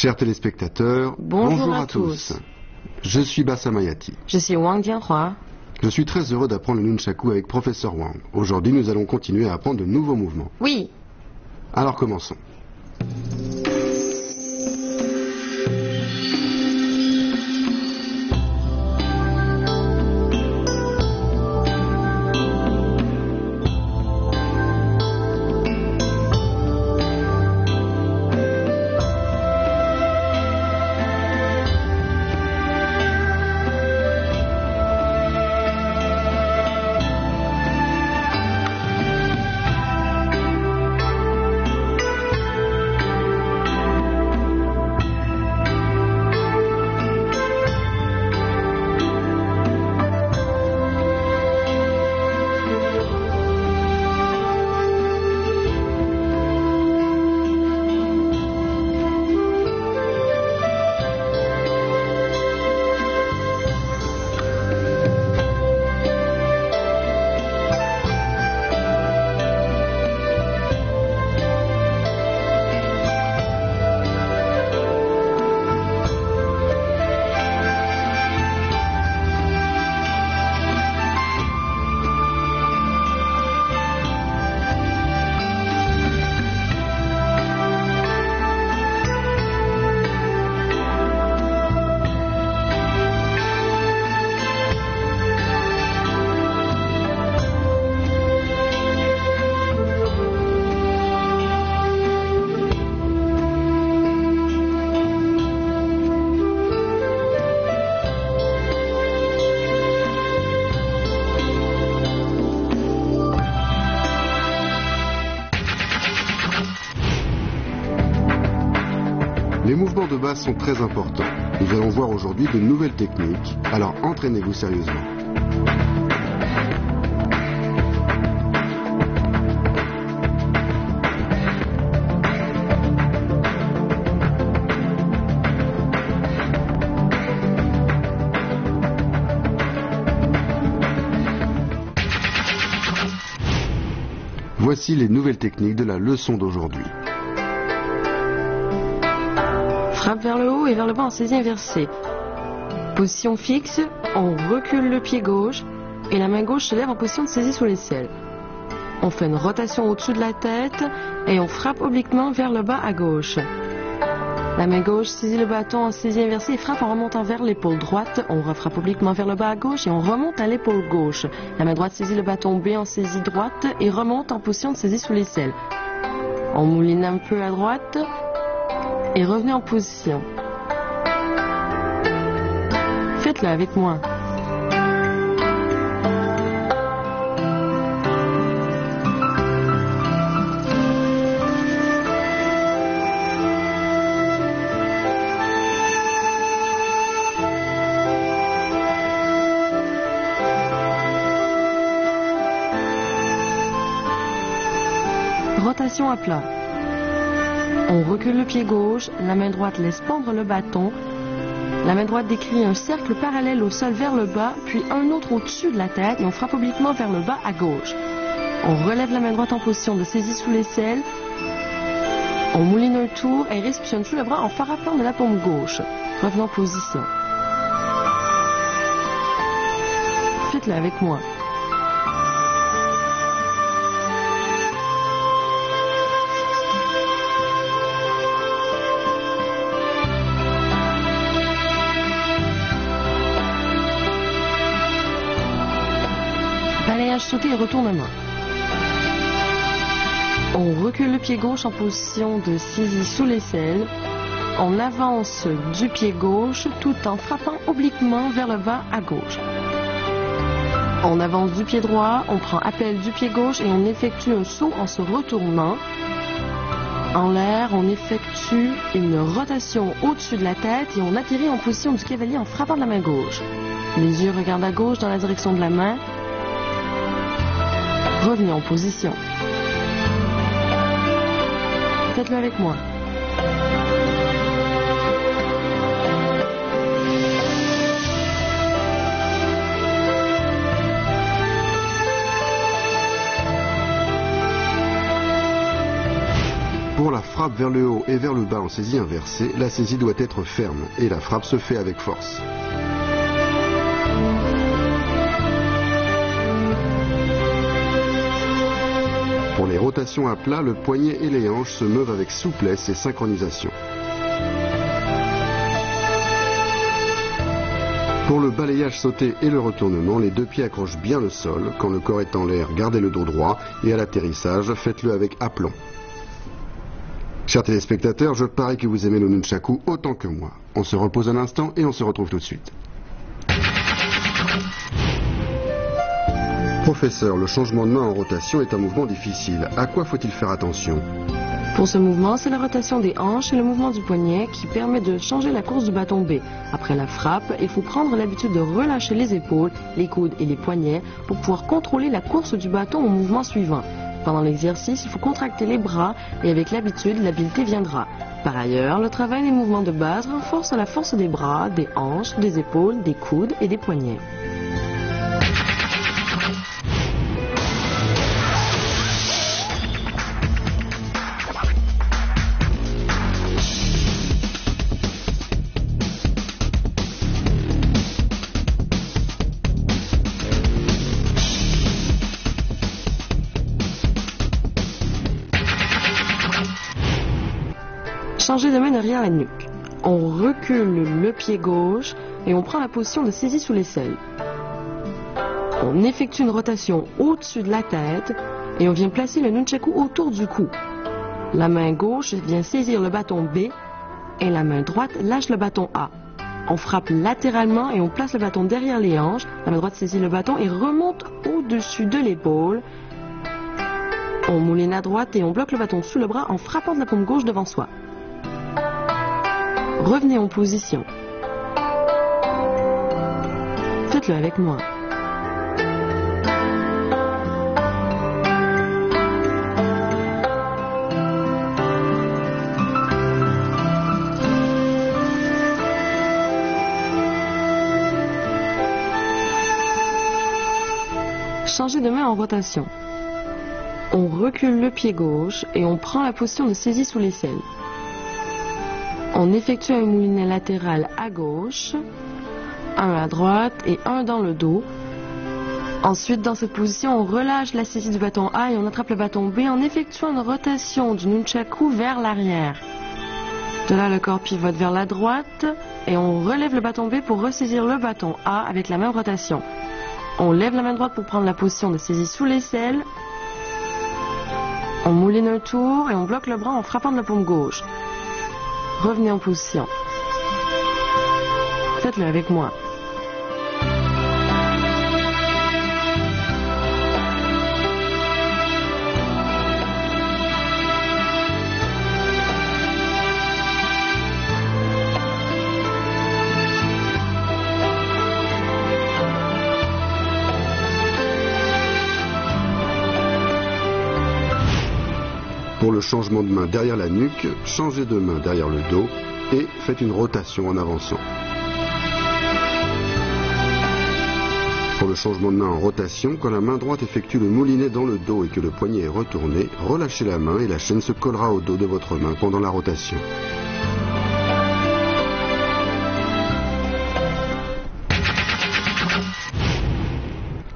Chers téléspectateurs, bonjour à tous. Je suis Bassam Ayati. Je suis Wang Jianhua. Je suis très heureux d'apprendre le nunchaku avec professeur Wang. Aujourd'hui, nous allons continuer à apprendre de nouveaux mouvements. Oui. Alors commençons. Les mouvements de base sont très importants. Nous allons voir aujourd'hui de nouvelles techniques, alors entraînez-vous sérieusement. Voici les nouvelles techniques de la leçon d'aujourd'hui. Frappe vers le haut et vers le bas en saisie inversée. Position fixe, on recule le pied gauche et la main gauche se lève en position de saisie sous l'aisselle. On fait une rotation au-dessus de la tête et on frappe obliquement vers le bas à gauche. La main gauche saisit le bâton en saisie inversée et frappe en remontant vers l'épaule droite. On refrappe obliquement vers le bas à gauche et on remonte à l'épaule gauche. La main droite saisit le bâton B en saisie droite et remonte en position de saisie sous l'aisselle. On mouline un peu à droite et revenez en position. Faites-le avec moi. Rotation à plat. On recule le pied gauche, la main droite laisse pendre le bâton. La main droite décrit un cercle parallèle au sol vers le bas, puis un autre au-dessus de la tête et on frappe obliquement vers le bas à gauche. On relève la main droite en position de saisie sous l'aisselle. On mouline un tour et réceptionne sous le bras en frappant de la paume gauche. Revenons en position. Faites-le avec moi. Balayage sauté et retournement. On recule le pied gauche en position de saisie sous l'aisselle. On avance du pied gauche tout en frappant obliquement vers le bas à gauche. On avance du pied droit, on prend appel du pied gauche et on effectue un saut en se retournant. En l'air, on effectue une rotation au-dessus de la tête et on atterrit en position du cavalier en frappant de la main gauche. Les yeux regardent à gauche dans la direction de la main. Revenez en position. Faites-le avec moi. Pour la frappe frappe vers le haut et vers le bas en saisie inversée, la saisie doit être ferme et la frappe se fait avec force. Pour les rotations à plat, le poignet et les hanches se meuvent avec souplesse et synchronisation. Pour le balayage sauté et le retournement, les deux pieds accrochent bien le sol. Quand le corps est en l'air, gardez le dos droit et à l'atterrissage, faites-le avec aplomb. Chers téléspectateurs, je parie que vous aimez le nunchaku autant que moi. On se repose un instant et on se retrouve tout de suite. Professeur, le changement de main en rotation est un mouvement difficile. À quoi faut-il faire attention? Pour ce mouvement, c'est la rotation des hanches et le mouvement du poignet qui permet de changer la course du bâton B. Après la frappe, il faut prendre l'habitude de relâcher les épaules, les coudes et les poignets pour pouvoir contrôler la course du bâton au mouvement suivant. Pendant l'exercice, il faut contracter les bras et avec l'habitude, l'habileté viendra. Par ailleurs, le travail des mouvements de base renforce la force des bras, des hanches, des épaules, des coudes et des poignets. Changer de main derrière la nuque. On recule le pied gauche et on prend la position de saisie sous l'aisselle. On effectue une rotation au-dessus de la tête et on vient placer le nunchaku autour du cou. La main gauche vient saisir le bâton B et la main droite lâche le bâton A. On frappe latéralement et on place le bâton derrière les hanches. La main droite saisit le bâton et remonte au-dessus de l'épaule. On mouline à droite et on bloque le bâton sous le bras en frappant de la paume gauche devant soi. Revenez en position. Faites-le avec moi. Changez de main en rotation. On recule le pied gauche et on prend la position de saisie sous l'aisselle. On effectue un moulinet latéral à gauche, un à droite et un dans le dos. Ensuite, dans cette position, on relâche la saisie du bâton A et on attrape le bâton B en effectuant une rotation du nunchaku vers l'arrière. De là, le corps pivote vers la droite et on relève le bâton B pour ressaisir le bâton A avec la même rotation. On lève la main droite pour prendre la position de saisie sous l'aisselle. On mouline un tour et on bloque le bras en frappant de la paume gauche. Revenez en position. Faites-le avec moi. Pour le changement de main derrière la nuque, changez de main derrière le dos et faites une rotation en avançant. Pour le changement de main en rotation, quand la main droite effectue le moulinet dans le dos et que le poignet est retourné, relâchez la main et la chaîne se collera au dos de votre main pendant la rotation.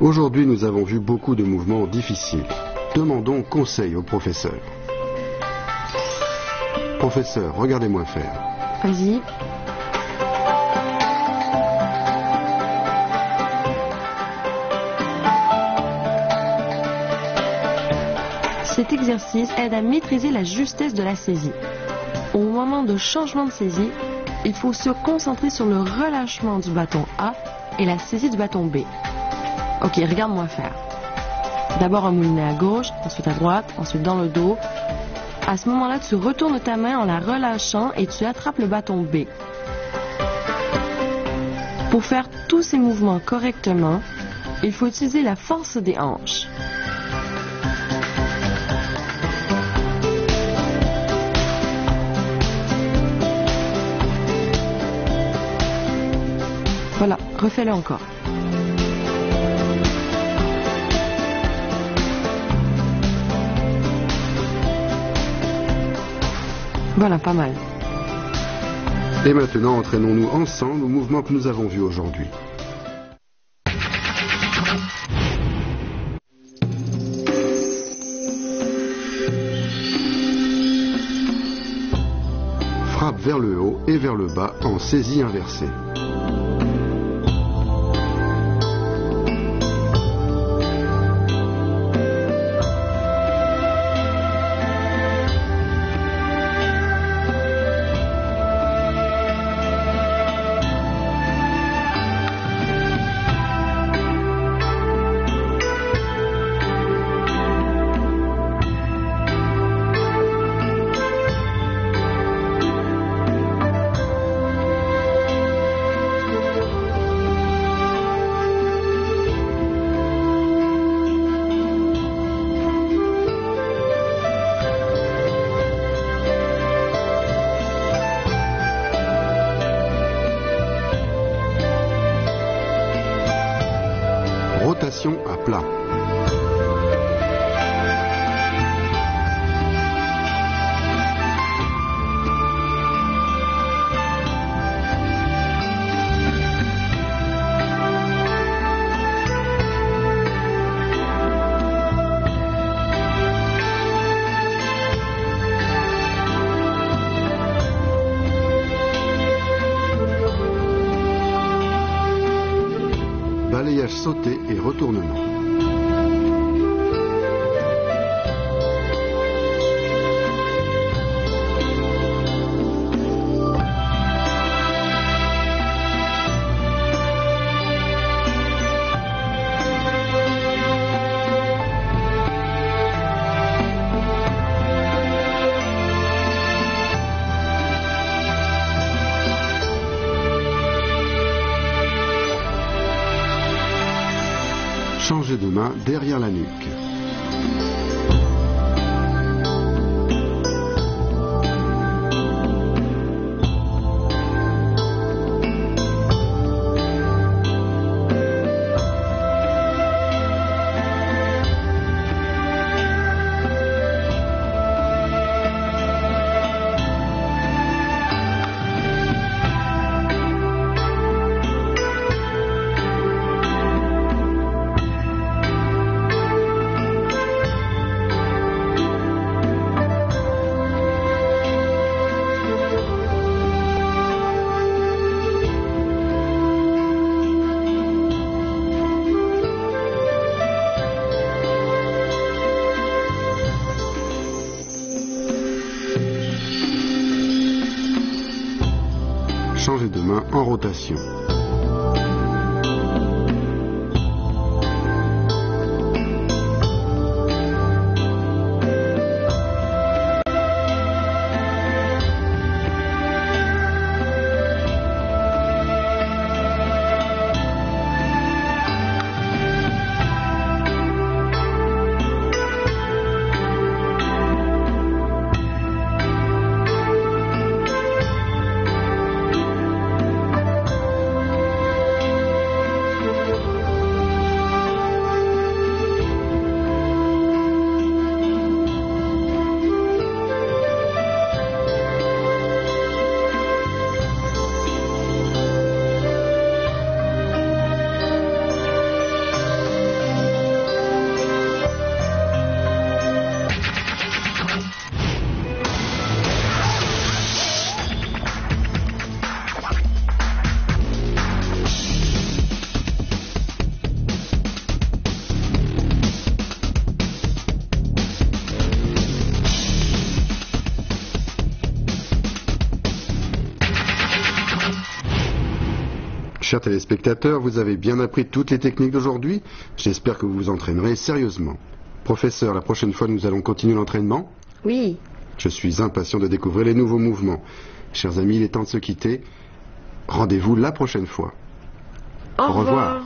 Aujourd'hui, nous avons vu beaucoup de mouvements difficiles. Demandons conseil au professeur. Professeur, regardez-moi faire. Vas-y. Cet exercice aide à maîtriser la justesse de la saisie. Au moment de changement de saisie, il faut se concentrer sur le relâchement du bâton A et la saisie du bâton B. Ok, regarde-moi faire. D'abord un moulinet à gauche, ensuite à droite, ensuite dans le dos. À ce moment-là, tu retournes ta main en la relâchant et tu attrapes le bâton B. Pour faire tous ces mouvements correctement, il faut utiliser la force des hanches. Voilà, refais-le encore. Voilà, pas mal. Et maintenant, entraînons-nous ensemble au mouvement que nous avons vu aujourd'hui. Frappe vers le haut et vers le bas en saisie inversée. Rotation à plat. Balayage sauté et retournement. Changer de main derrière la nuque. Changer de main en rotation. Chers téléspectateurs, vous avez bien appris toutes les techniques d'aujourd'hui. J'espère que vous vous entraînerez sérieusement. Professeur, la prochaine fois, nous allons continuer l'entraînement ? Oui. Je suis impatient de découvrir les nouveaux mouvements. Chers amis, il est temps de se quitter. Rendez-vous la prochaine fois. Au revoir.